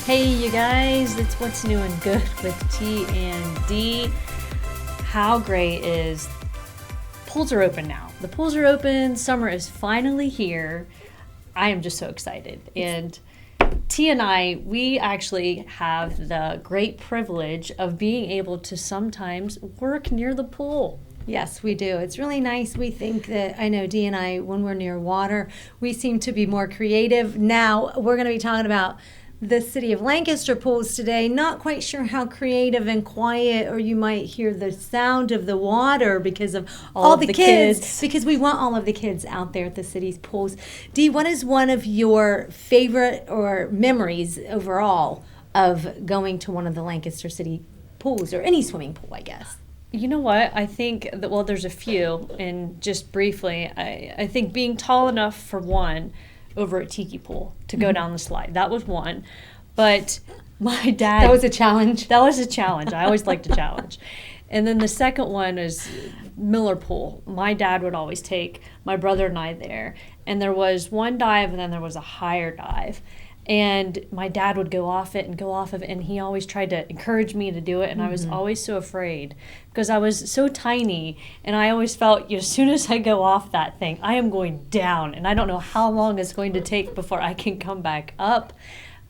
Hey, you guys, it's What's New and Good with T and D. How great is pools are open now. The pools are open. Summer is finally here. I am just so excited. And T and I, we actually have the great privilege of being able to sometimes work near the pool. Yes, we do. It's really nice. We think that, I know Dee and I, when we're near water, we seem to be more creative. Now, we're going to be talking about the city of Lancaster pools today. Not quite sure how creative and quiet, or you might hear the sound of the water because of all the kids. Because we want all of the kids out there at the city's pools. Dee, what is one of your favorite or memories overall of going to one of the Lancaster city pools, or any swimming pool, I guess? You know what? I think that, well, there's a few, and just briefly, I think being tall enough for one over at Tiki Pool to go down the slide. That was one. But my dad... That was a challenge. That was a challenge. I always liked a challenge. And then the second one is Miller Pool. My dad would always take my brother and I there. And there was one dive, and then there was a higher dive. And my dad would go off it and go off of it, and he always tried to encourage me to do it, and I was always so afraid because I was so tiny, and I always felt, as soon as I go off that thing, I am going down, and I don't know how long it's going to take before I can come back up,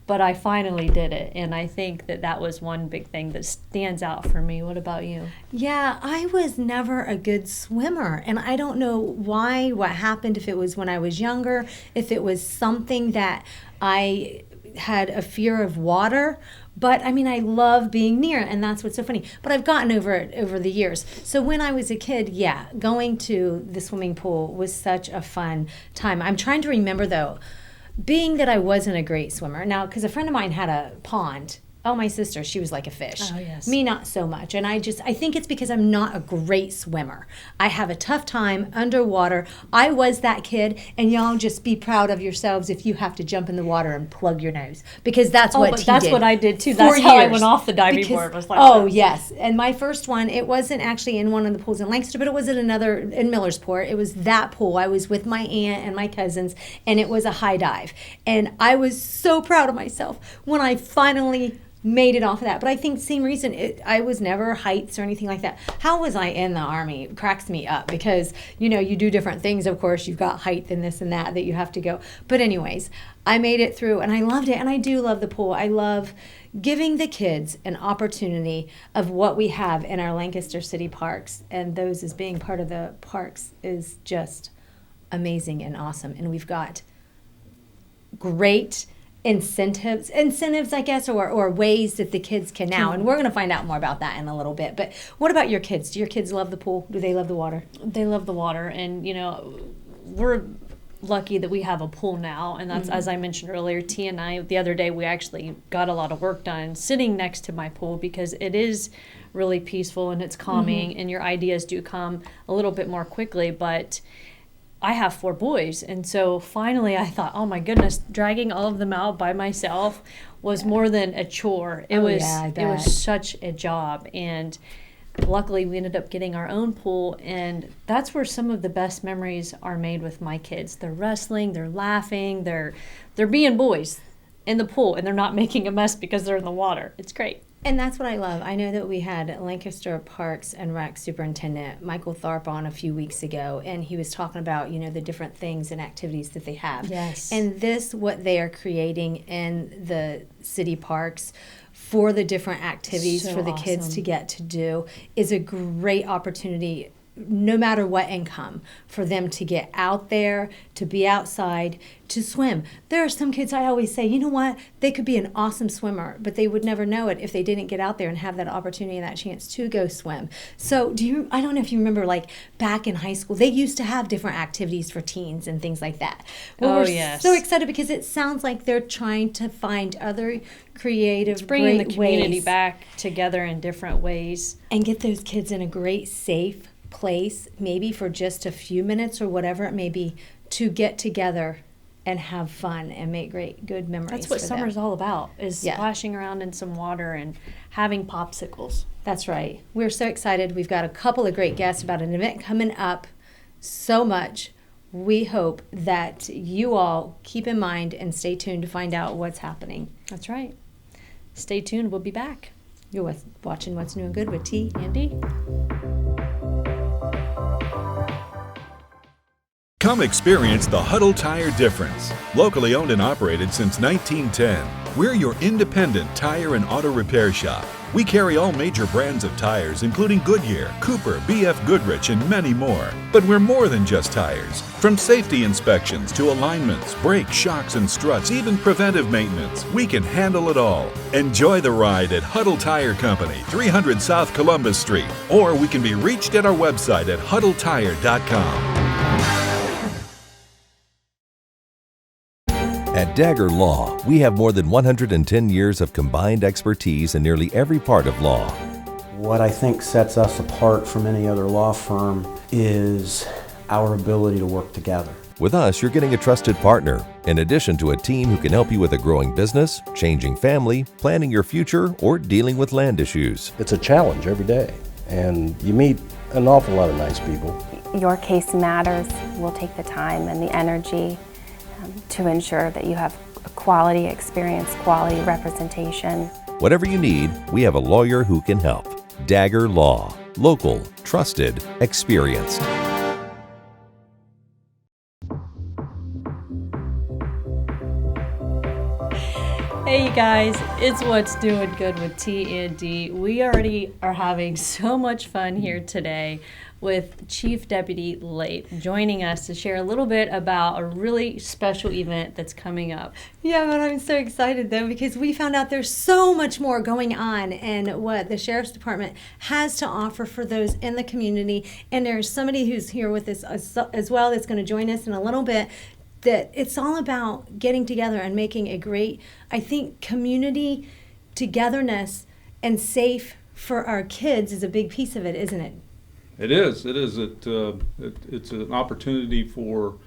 but I finally did it, and I think that that was one big thing that stands out for me. What about you? Yeah, I was never a good swimmer, and I don't know why, what happened, if it was when I was younger, if it was something that I had a fear of water, but I mean, I love being near, and that's what's so funny. But I've gotten over it over the years. So when I was a kid, yeah, going to the swimming pool was such a fun time. I'm trying to remember, though, being that I wasn't a great swimmer. Now, because a friend of mine had a pond. Oh, my sister, she was like a fish. Oh, yes. Me, not so much. And I think it's because I'm not a great swimmer. I have a tough time underwater. I was that kid, and y'all just be proud of yourselves if you have to jump in the water and plug your nose, because that's what T that's did what I did too. for That's how I years. went off the diving Because- board. Was like, oh, yes. And my first one, it wasn't actually in one of the pools in Lancaster, but it was in another, in Millersport. It was that pool. I was with my aunt and my cousins, and it was a high dive. And I was so proud of myself when I finally made it off of that. But I think same reason, I was never heights or anything like that. How was I in the Army? It cracks me up because, you do different things. Of course, you've got height and this and that you have to go. But anyways, I made it through, and I loved it. And I do love the pool. I love giving the kids an opportunity of what we have in our Lancaster City parks. And those as being part of the parks is just amazing and awesome. And we've got great incentives, I guess, or ways that the kids can now. And we're going to find out more about that in a little bit. But what about your kids? Do your kids love the pool? Do they love the water? They love the water, and we're lucky that we have a pool now, and that's, as I mentioned earlier, T and I, the other day, we actually got a lot of work done sitting next to my pool because it is really peaceful and it's calming, and your ideas do come a little bit more quickly. But I have 4 boys, and so finally I thought, oh my goodness, dragging all of them out by myself was more than a chore. It was such a job, and luckily we ended up getting our own pool, and that's where some of the best memories are made with my kids. They're wrestling, they're laughing, they're being boys in the pool, and they're not making a mess because they're in the water. It's great. And that's what I love. I know that we had Lancaster Parks and Rec Superintendent Michael Tharp on a few weeks ago, and he was talking about, the different things and activities that they have. Yes. And what they are creating in the city parks for the different activities for the kids to get to do is a great opportunity, no matter what income, for them to get out there, to be outside, to swim. There are some kids, I always say, you know what, they could be an awesome swimmer, but they would never know it if they didn't get out there and have that opportunity and that chance to go swim. So I don't know if you remember, like back in high school, they used to have different activities for teens and things like that. Well, we're so excited because it sounds like they're trying to find other creative, bringing the great community ways back together in different ways. and get those kids in a great, safe place, maybe for just a few minutes or whatever it may be, to get together and have fun and make good memories. That's what for summer's them. all about, is splashing around in some water and having popsicles. That's right. We're so excited. We've got a couple of great guests about an event coming up so much. We hope that you all keep in mind and stay tuned to find out what's happening. That's right. Stay tuned. We'll be back. You're watching What's New and Good with T. Andy? Come experience the Huddle Tire difference. Locally owned and operated since 1910, we're your independent tire and auto repair shop. We carry all major brands of tires, including Goodyear, Cooper, BF Goodrich, and many more. But we're more than just tires. From safety inspections to alignments, brakes, shocks, and struts, even preventive maintenance, we can handle it all. Enjoy the ride at Huddle Tire Company, 300 South Columbus Street, or we can be reached at our website at huddletire.com. At Dagger Law, we have more than 110 years of combined expertise in nearly every part of law. What I think sets us apart from any other law firm is our ability to work together. With us, you're getting a trusted partner, in addition to a team who can help you with a growing business, changing family, planning your future, or dealing with land issues. It's a challenge every day, and you meet an awful lot of nice people. Your case matters. We'll take the time and the energy to ensure that you have a quality experience, quality representation. Whatever you need, we have a lawyer who can help. Dagger Law. Local, trusted, experienced. Hey you guys, it's What's Doing Good with T and D. We already are having so much fun here today with Chief Deputy Lape joining us to share a little bit about a really special event that's coming up. Yeah, but I'm so excited though because we found out there's so much more going on and what the Sheriff's Department has to offer for those in the community. And there's somebody who's here with us as well that's going to join us in a little bit. That it's all about getting together and making a great, I think, community togetherness and safe for our kids is a big piece of it, isn't it? It is. It's an opportunity for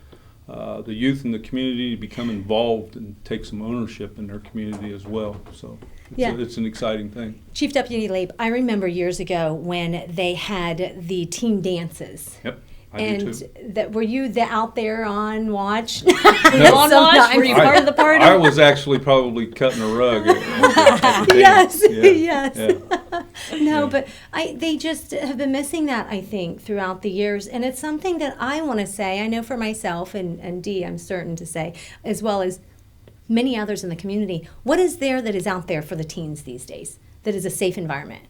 the youth in the community to become involved and take some ownership in their community as well. So it's an exciting thing. Chief Deputy Lape, I remember years ago when they had the team dances. Yep. I do too. Were you out there on watch? Were you on watch? Were you part of the party? I was actually probably cutting a rug. Yes, yeah. yes. Yeah. No, but they just have been missing that, I think, throughout the years. And it's something that I want to say, I know for myself, and Dee, I'm certain to say, as well as many others in the community, what is there that is out there for the teens these days that is a safe environment?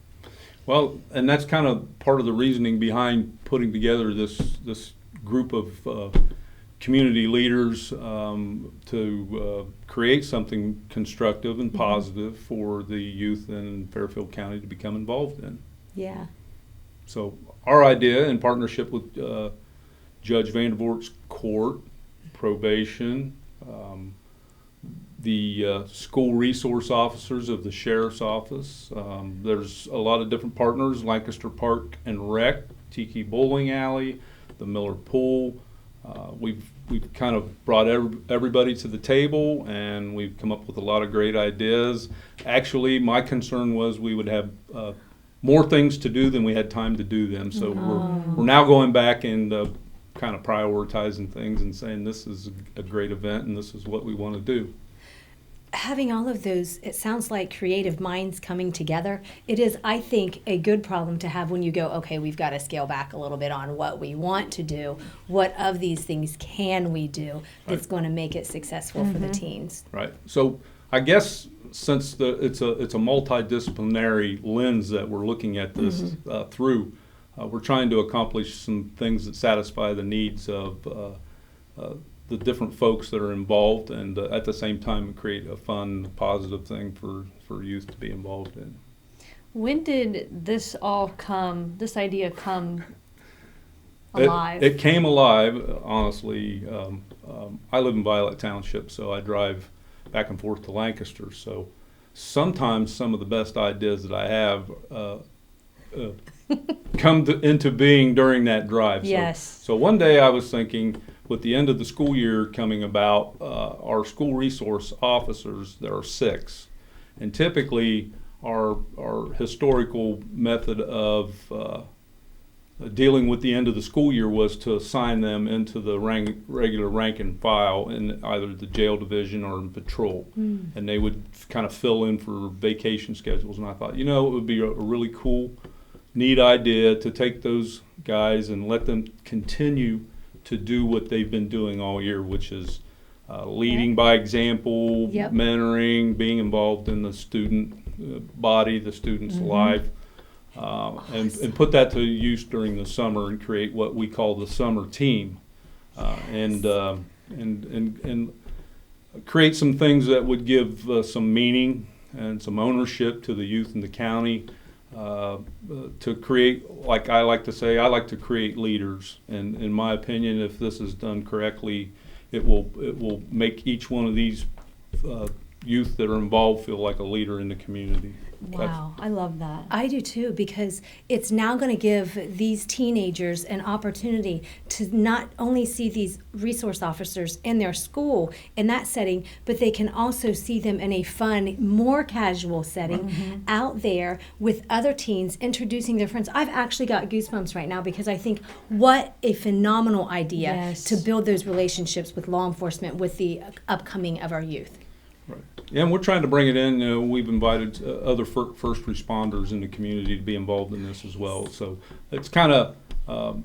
Well, and that's kind of part of the reasoning behind putting together this group of community leaders to create something constructive and positive for the youth in Fairfield County to become involved in. Yeah. So our idea, in partnership with Judge Vandervoort's court, probation, the school resource officers of the sheriff's office. There's a lot of different partners: Lancaster Park and Rec, Tiki Bowling Alley, the Miller Pool. We've kind of brought everybody to the table, and we've come up with a lot of great ideas. Actually, my concern was we would have more things to do than we had time to do them. So we're now going back and kind of prioritizing things and saying this is a great event and this is what we want to do. Having all of those, it sounds like creative minds coming together. It is, I think, a good problem to have when you go, okay, we've got to scale back a little bit on what we want to do. What of these things can we do that's going to make it successful for the teens? Right. So I guess since it's a multidisciplinary lens that we're looking at this through, we're trying to accomplish some things that satisfy the needs of the different folks that are involved, and at the same time create a fun, positive thing for youth to be involved in. When did this idea come alive? It came alive, honestly. I live in Violet Township, so I drive back and forth to Lancaster. So sometimes some of the best ideas that I have come into being during that drive. Yes. So one day I was thinking, with the end of the school year coming about, our school resource officers, there are 6, and typically our historical method of dealing with the end of the school year was to assign them into the regular rank and file in either the jail division or in patrol. And they would kind of fill in for vacation schedules. And I thought, it would be a really cool, neat idea to take those guys and let them continue to do what they've been doing all year, which is leading by example, mentoring, being involved in the student body, the student's life. And put that to use during the summer and create what we call the summer team, and create some things that would give some meaning and some ownership to the youth in the county, to create, like I like to say, I like to create leaders. And in my opinion, if this is done correctly, it will make each one of these youth that are involved feel like a leader in the community. Wow, I love that. I do too, because it's now going to give these teenagers an opportunity to not only see these resource officers in their school in that setting, but they can also see them in a fun, more casual setting out there with other teens, introducing their friends. I've actually got goosebumps right now because I think what a phenomenal idea to build those relationships with law enforcement with the upcoming of our youth. Right. Yeah, and we're trying to bring it in. We've invited other first responders in the community to be involved in this as well. So it's kind of,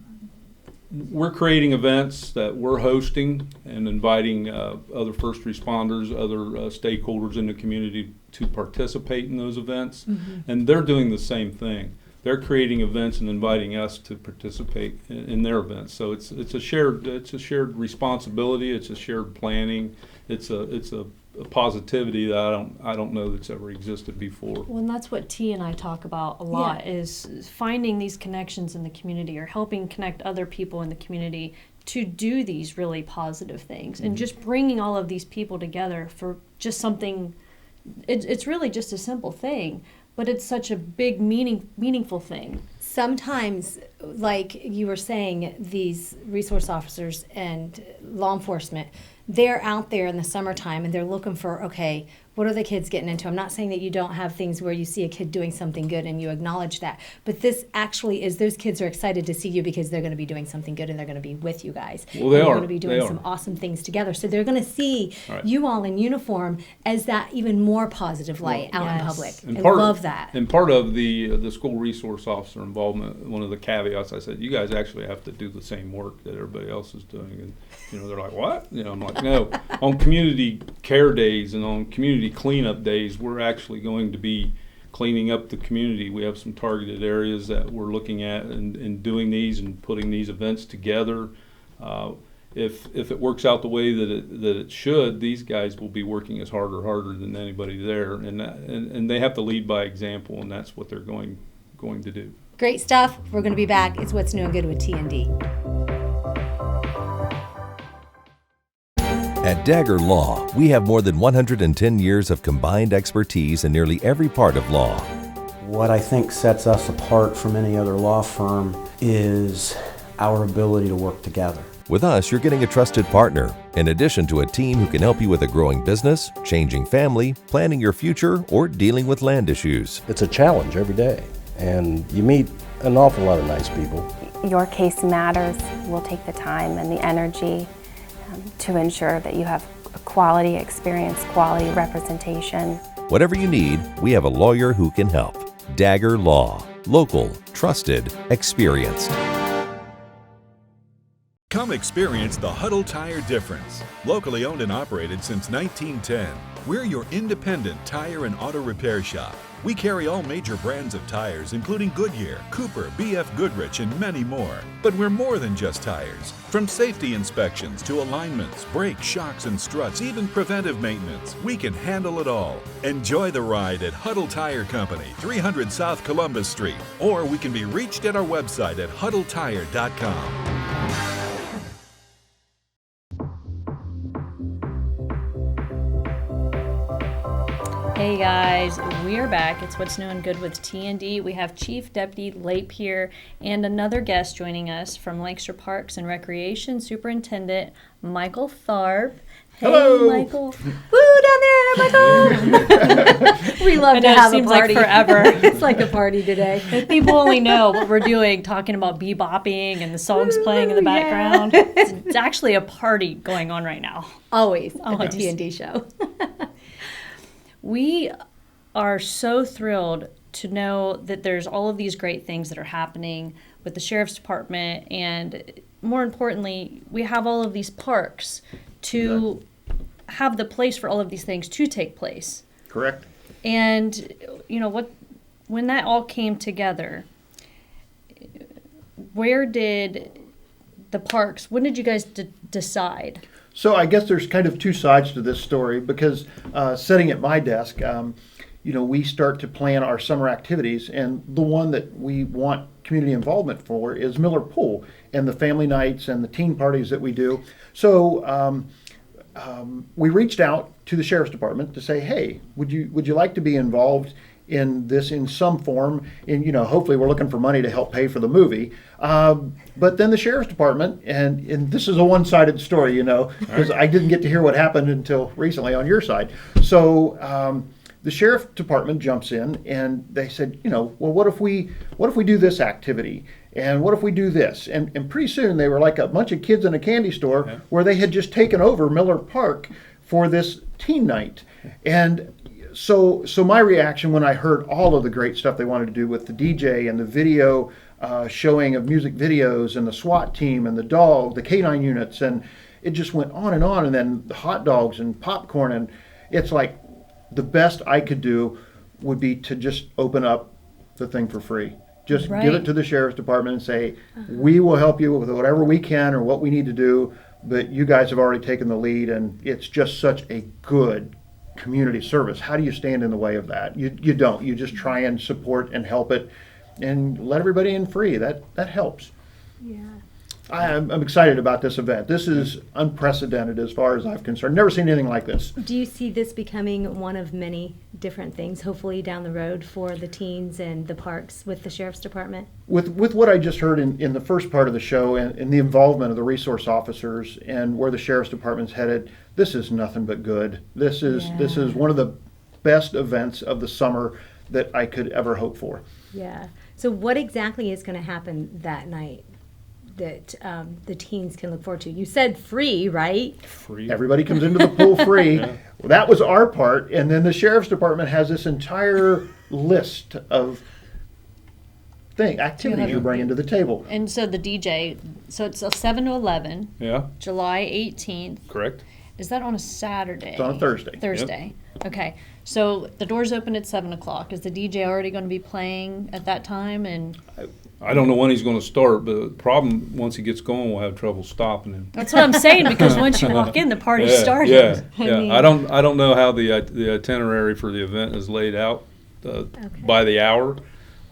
we're creating events that we're hosting and inviting other first responders, other stakeholders in the community to participate in those events. And they're doing the same thing. They're creating events and inviting us to participate in their events. So it's a shared responsibility. It's a shared planning. It's a positivity that I don't know that's ever existed before. Well, and that's what T and I talk about a lot, is finding these connections in the community or helping connect other people in the community to do these really positive things, and just bringing all of these people together for just something. It's really just a simple thing, but it's such a big meaningful thing. Sometimes, like you were saying, these resource officers and law enforcement, they're out there in the summertime and they're looking for, okay, what are the kids getting into? I'm not saying that you don't have things where you see a kid doing something good and you acknowledge that, but this actually is, those kids are excited to see you because they're going to be doing something good and they're going to be with you guys. Well, they are. They're going to be doing some awesome things together. So they're going to see you all in uniform as that even more positive light out in public. And I love that. And part of the school resource officer involvement, one of the caveats, I said, you guys actually have to do the same work that everybody else is doing. And they're like, what? I'm like, no. On community care days and on community cleanup days, we're actually going to be cleaning up the community. We have some targeted areas that we're looking at and doing these and putting these events together. If it works out the way that it should, these guys will be working as harder than anybody there, and they have to lead by example, and that's what they're going to do. Great stuff. We're going to be back. It's What's New and Good with T&D. At Dagger Law, we have more than 110 years of combined expertise in nearly every part of law. What I think sets us apart from any other law firm is our ability to work together. With us, you're getting a trusted partner, in addition to a team who can help you with a growing business, changing family, planning your future, or dealing with land issues. It's a challenge every day, and you meet an awful lot of nice people. Your case matters. We'll take the time and the energy to ensure that you have a quality experience, quality representation. Whatever you need, we have a lawyer who can help. Dagger Law. Local, trusted, experienced. Come experience the Huddle Tire difference. Locally owned and operated since 1910, we're your independent tire and auto repair shop. We carry all major brands of tires, including Goodyear, Cooper, BF Goodrich, and many more. But we're more than just tires. From safety inspections to alignments, brakes, shocks, and struts, even preventive maintenance, we can handle it all. Enjoy the ride at Huddle Tire Company, 300 South Columbus Street, or we can be reached at our website at huddletire.com. Hey guys, we're back. It's What's New and Good with T&D. We have Chief Deputy Lape here and another guest joining us from Lancaster Parks and Recreation Superintendent Michael Tharp. Hello. Hey, Michael. Woo, down there, Michael. We love I to know, it have a seems like party. forever. It's like a party today. If people only know what we're doing, talking about bebopping and the songs playing in the yeah. background. It's actually a party going on right now. Always at the Always. T&D show. We are so thrilled to know that there's all of these great things that are happening with the Sheriff's Department, and more importantly, we have all of these parks to have the place for all of these things to take place. Correct. And you know what, when that all came together, where did the parks, when did you guys decide? So I guess there's kind of two sides to this story because sitting at my desk, we start to plan our summer activities, and the one that we want community involvement for is Miller Pool and the family nights and the teen parties that we do. So we reached out to the Sheriff's Department to say, hey, would you like to be involved in this in some form? And hopefully we're looking for money to help pay for the movie. But then the Sheriff's Department, and this is a one-sided story, because I didn't get to hear what happened until recently on your side. So the Sheriff's Department jumps in and they said, well, what if we do this activity? And what if we do this? And pretty soon they were like a bunch of kids in a candy store where they had just taken over Miller Park for this teen night. And so my reaction when I heard all of the great stuff they wanted to do with the DJ and the video showing of music videos and the SWAT team and the dog, the K9 units, and it just went on, and then the hot dogs and popcorn, and it's like the best I could do would be to just open up the thing for free. Just give it to the Sheriff's Department and say, we will help you with whatever we can or what we need to do, but you guys have already taken the lead, and it's just such a good community service. How do you stand in the way of that? You don't. You just try and support and help it and let everybody in free. That helps. Yeah. I'm excited about this event. This is unprecedented as far as I'm concerned. Never seen anything like this. Do you see this becoming one of many different things, hopefully down the road, for the teens and the parks with the Sheriff's Department? With what I just heard in the first part of the show and the involvement of the resource officers and where the Sheriff's Department's headed, this is nothing but good. This is one of the best events of the summer that I could ever hope for. Yeah. So what exactly is going to happen that night that the teens can look forward to? You said free, right? Free. Everybody comes into the pool free. Well, that was our part. And then the Sheriff's Department has this entire list of activities you're bringing to the table. And so the DJ, so it's 7 to 11, Yeah, July 18th. correct. Is that on a Saturday? It's on a Thursday. Thursday. Okay. So the doors open at 7 o'clock. Is the DJ already going to be playing at that time? And I don't know when he's going to start, but the problem, once he gets going, we'll have trouble stopping him. that's what I'm saying, because once you walk in, the party's started. Yeah. mean, I don't know how the itinerary for the event is laid out by the hour.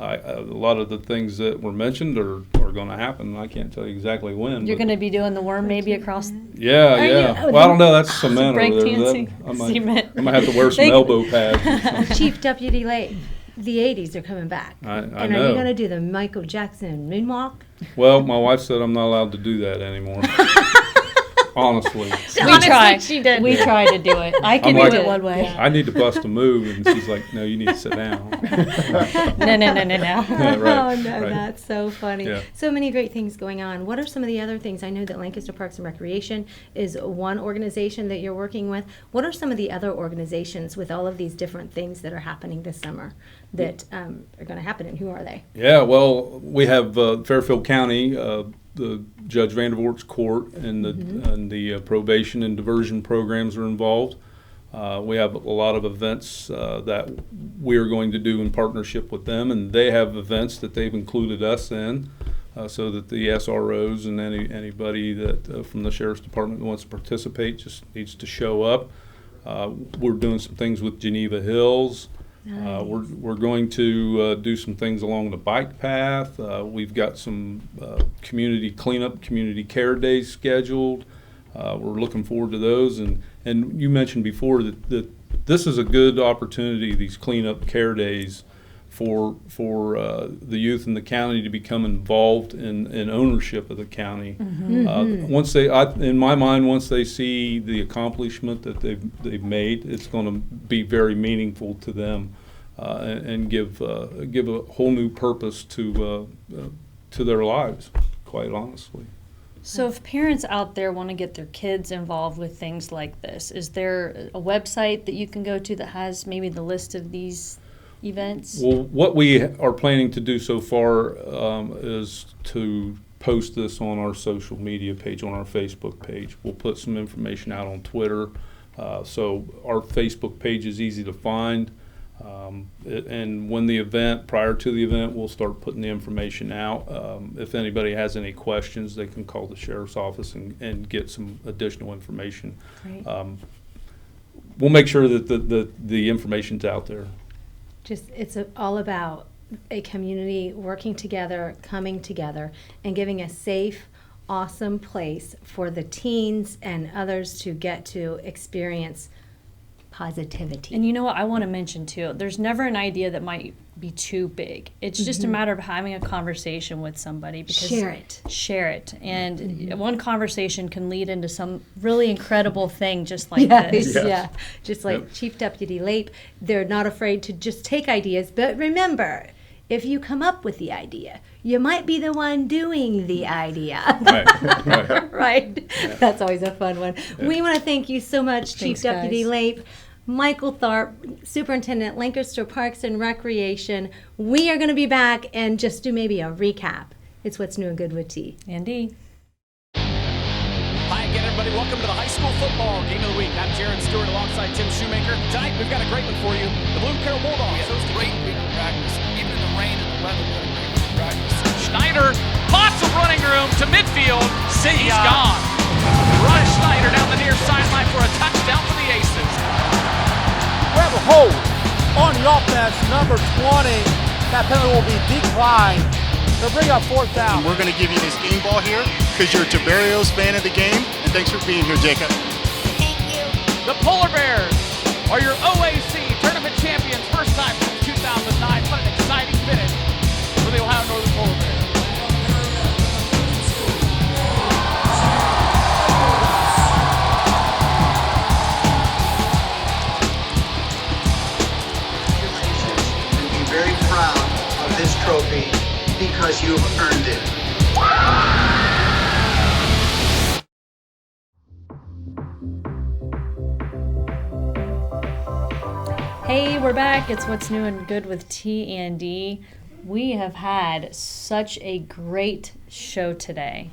A lot of the things that were mentioned are going to happen. I can't tell you exactly when. You're going to be doing the worm maybe across. Yeah. Well, I don't know. That's cement Break over there. dancing, I might cement. have to wear some elbow pads. Or something. Chief Deputy Lake, the 80s are coming back. I and know. are you going to do the Michael Jackson moonwalk? Well, my wife said I'm not allowed to do that anymore. Honestly. We try. she did. We try to do it. I can I'm like- do it one way. I need to bust a move, and she's like, "No, you need to sit down." No. Yeah, right, Oh, no, right. that's so funny. Yeah. So many great things going on. What are some of the other things? I know that Lancaster Parks and Recreation is one organization that you're working with. What are some of the other organizations with all of these different things that are happening this summer that are going to happen, and who are they? Yeah, well, we have Fairfield County, the Judge Vandervoort's court, and the probation and diversion programs are involved. We have a lot of events that we are going to do in partnership with them, and they have events that they've included us in, so that the SROs and anybody that from the Sheriff's Department that wants to participate just needs to show up. We're doing some things with Geneva Hills. Nice. We're going to do some things along the bike path. We've got some community cleanup, community care days scheduled. We're looking forward to those. And you mentioned before that this is a good opportunity, these cleanup care days, for the youth in the county to become involved in ownership of the county. Once they, in my mind, once they see the accomplishment that they've made, it's going to be very meaningful to them, and give a whole new purpose to their lives, quite honestly. So if parents out there want to get their kids involved with things like this, is there a website that you can go to that has maybe the list of these events? Well, what we are planning to do so far is to post this on our social media page, on our Facebook page. We'll put some information out on Twitter. So our Facebook page is easy to find. And when the event, prior to the event, we'll start putting the information out. If anybody has any questions, they can call the sheriff's office and get some additional information. Great. We'll make sure that the information's out there. It's all about a community working together, coming together, and giving a safe, awesome place for the teens and others to get to experience positivity. And you know what I want to mention too, there's never an idea that might be too big. It's just a matter of having a conversation with somebody. Because share it. And one conversation can lead into some really incredible thing just like this. Yeah, just like Chief Deputy Lape, they're not afraid to just take ideas, but remember, if you come up with the idea, you might be the one doing the idea. Right. Right? Yeah. That's always a fun one. Yeah. We want to thank you so much, Chief Deputy Lape, Michael Tharp, Superintendent, Lancaster Parks and Recreation. We are going to be back and just do maybe a recap. It's What's New and Good with T. Andy. Hi again, everybody. Welcome to the high school football game of the week. I'm Jared Stewart alongside Tim Shoemaker. Tonight, we've got a great one for you. The Blue Carroll Bulldogs. We had a great week of practice. Even in the rain and the weather, we had a great week of practice. Schneider, lots of running room to midfield. He's gone. Ryan Schneider down the near sideline for a touchdown for the Aces. We have a hold on the offense, number 20. That penalty will be declined. They'll bring up fourth down. And we're going to give you this game ball here because you're a Tiberios fan of the game. And thanks for being here, Jacob. Thank you. The Polar Bears are your OAC tournament champions. First time since 2009. What an exciting finish for the Ohio Northern Polar Bears. Very proud of this trophy because you've earned it. Hey, we're back. It's What's New and Good with T and D. We have had such a great show today.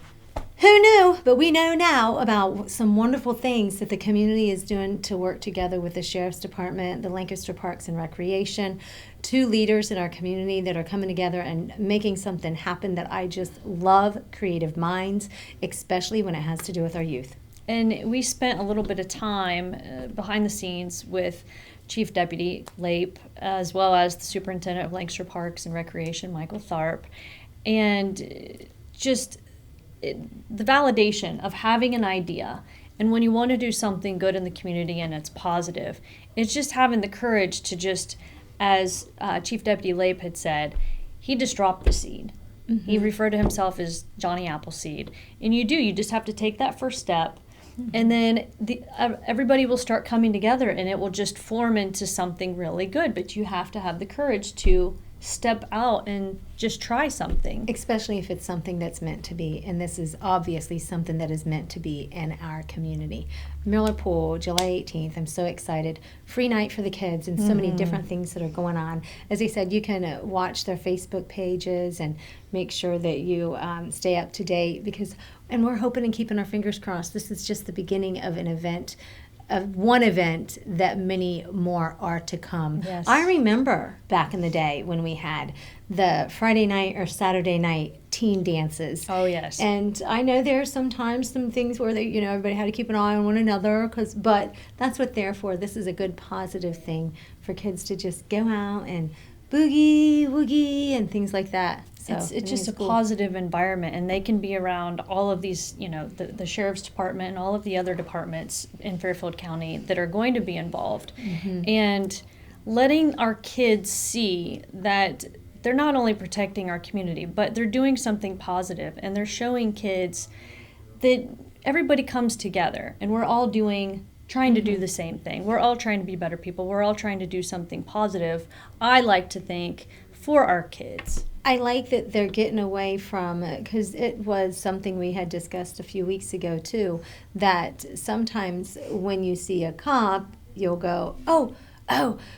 Who knew? But we know now about some wonderful things that the community is doing to work together with the Sheriff's Department, the Lancaster Parks and Recreation, two leaders in our community that are coming together and making something happen that I just love, creative minds, especially when it has to do with our youth. And we spent a little bit of time behind the scenes with Chief Deputy Lape, as well as the Superintendent of Lancaster Parks and Recreation, Michael Tharp, and just the validation of having an idea. And when you want to do something good in the community and it's positive, it's just having the courage to just, as Chief Deputy Lape had said, he just dropped the seed. Mm-hmm. He referred to himself as Johnny Appleseed. And you just have to take that first step. Mm-hmm. And then everybody will start coming together and it will just form into something really good. But you have to have the courage to step out and just try something. Especially if it's something that's meant to be. And this is obviously something that is meant to be in our community. Miller Pool, July 18th. I'm so excited. Free night for the kids and so many different things that are going on. As I said, you can watch their Facebook pages and make sure that you stay up to date and we're hoping and keeping our fingers crossed. This is just the beginning of an event, of one event that many more are to come. Yes. I remember back in the day when we had the Friday night or Saturday night teen dances. Oh, yes. And I know there are sometimes some things where everybody had to keep an eye on one another, but that's what they're for. This is a good positive thing for kids to just go out and boogie, woogie, and things like that. So it's just a positive environment, and they can be around all of these, the Sheriff's Department and all of the other departments in Fairfield County that are going to be involved. Mm-hmm. And letting our kids see that they're not only protecting our community, but they're doing something positive, and they're showing kids that everybody comes together and we're all trying to do the same thing. We're all trying to be better people. We're all trying to do something positive, I like to think, for our kids. I like that they're getting away from, because it was something we had discussed a few weeks ago too, that sometimes when you see a cop, you'll go, oh,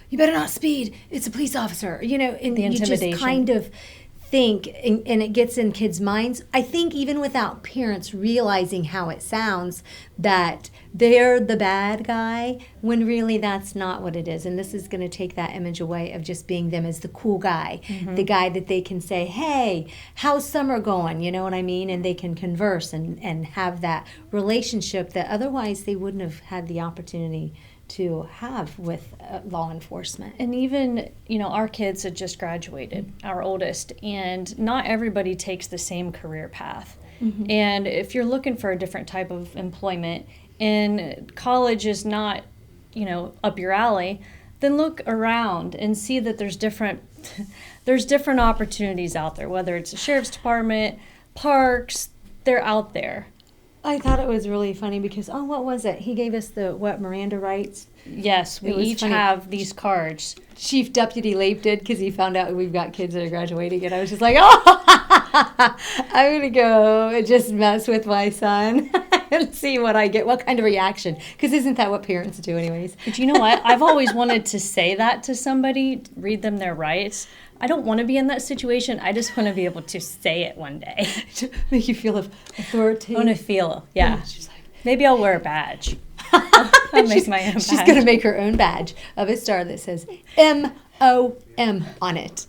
you better not speed. It's a police officer. And The you intimidation. just kind of think, and it gets in kids' minds, I think even without parents realizing how it sounds, that they're the bad guy, when really that's not what it is. And this is going to take that image away of just being them as the cool guy, the guy that they can say, hey, how's summer going? You know what I mean? And they can converse and have that relationship that otherwise they wouldn't have had the opportunity to have with law enforcement. And even, our kids had just graduated, our oldest, and not everybody takes the same career path. And if you're looking for a different type of employment and college is not, up your alley, then look around and see that there's different opportunities out there, whether it's a sheriff's department, parks, they're out there. I thought it was really funny because, what was it? He gave us Miranda rights? Yes, we each have these cards. Chief Deputy Leif did, because he found out we've got kids that are graduating, and I was just like, I'm going to go and just mess with my son and see what I get, what kind of reaction, because isn't that what parents do anyways? But you know what? I've always wanted to say that to somebody, read them their rights. I don't want to be in that situation. I just want to be able to say it one day. To make you feel authoritative. I want to feel, yeah. She's like, maybe I'll wear a badge. I'll make my own badge. She's going to make her own badge of a star that says MOM on it.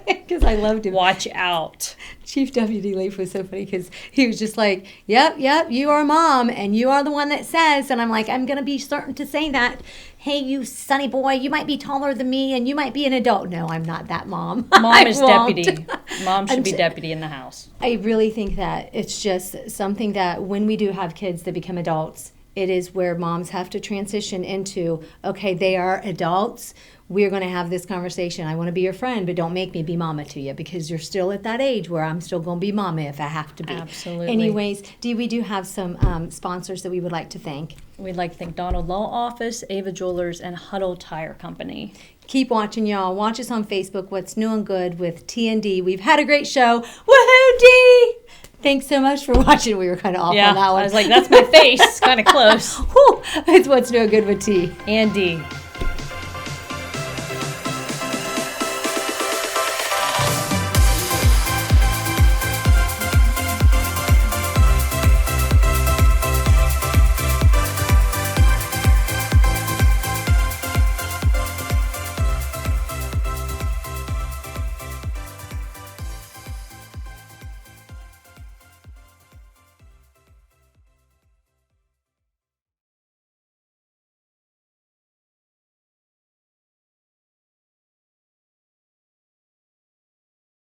Because I loved him. Watch out. Chief Deputy Leif was so funny because he was just like, yep, you are mom, and you are the one that says, and I'm like, I'm going to be certain to say that. Hey, you sonny boy, you might be taller than me, and you might be an adult. No, I'm not that mom. Mom is deputy. Mom should be deputy in the house. I really think that it's just something that when we do have kids that become adults, it is where moms have to transition into, okay, they are adults. We're going to have this conversation. I want to be your friend, but don't make me be mama to you, because you're still at that age where I'm still going to be mama if I have to be. Absolutely. Anyways, we do have some sponsors that we would like to thank. We'd like to thank Donald Law Office, Ava Jewelers, and Huddle Tire Company. Keep watching, y'all. Watch us on Facebook, What's New and Good with T&D. We've had a great show. Woohoo, D! Thanks so much for watching. We were kind of off on that one. I was like, that's my face. Kind of close. It's What's New and Good with T. And D.